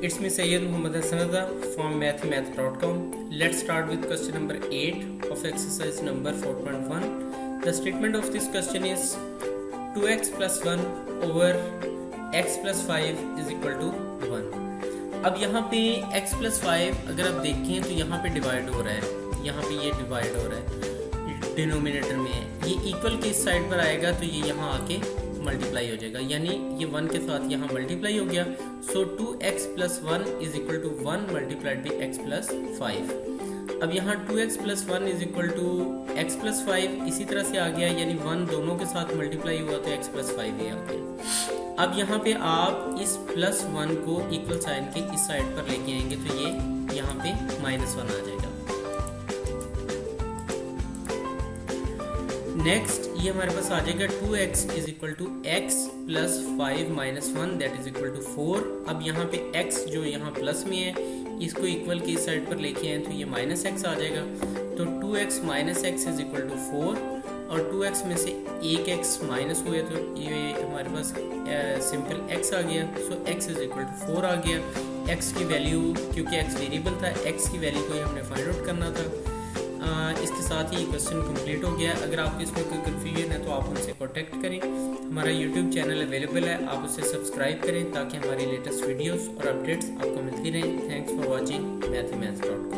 It's me Sayyid Muhammad Hassan from mathhimath.com. Let's start with question number 8 of exercise number 4.1. The statement of this question is 2x plus 1 over x plus 5 is equal to 1. अब यहाँ पे x plus 5 अगर आप देखें तो यहाँ पे divide हो रहा है, यहाँ पे ये डिवाइड हो रहा है, डिनोमिनेटर में है, ये इक्वल के इस साइड पर आएगा तो ये यहाँ आके मल्टीप्लाई हो जाएगा, यानी ये 1 के साथ यहाँ मल्टीप्लाई हो गया. So 2x plus 1 is equal to 1 multiplied by x plus 5. अब यहाँ 2x plus 1 is equal to x plus 5 इसी तरह से आ गया, यानी 1 दोनों के साथ मल्टीप्लाई हुआ तो x प्लस 5 ही आ गया. अब यहाँ पे आप इस प्लस 1 को इक्वल साइन के इस साइड पर लेके आएंगे तो ये यहाँ पे -1 आ जाएगा. नेक्स्ट ये हमारे पास आ जाएगा 2x is equal to x plus 5 minus 1 that is equal to 4. अब यहाँ पे x जो यहाँ प्लस में है इसको इक्वल की साइड पर लेके आए तो ये माइनस x आ जाएगा. तो 2x minus x is equal to 4 और 2x में से एक x माइनस हुए तो ये हमारे पास सिंपल x आ गया. सो x इज इक्वल टू 4 आ गया. x की वैल्यू, क्योंकि x वेरिएबल था, x की वैल्यू को ही हमने फाइंड आउट करना था. इसके साथ ही क्वेश्चन कंप्लीट हो गया. अगर आपको इसमें कोई कन्फ्यूजन है तो आप हमसे कॉन्टैक्ट करें. हमारा यूट्यूब चैनल अवेलेबल है, आप उसे सब्सक्राइब करें ताकि हमारी लेटेस्ट वीडियोस और अपडेट्स आपको मिलती रहें. Thanks for watching mathhimath.com.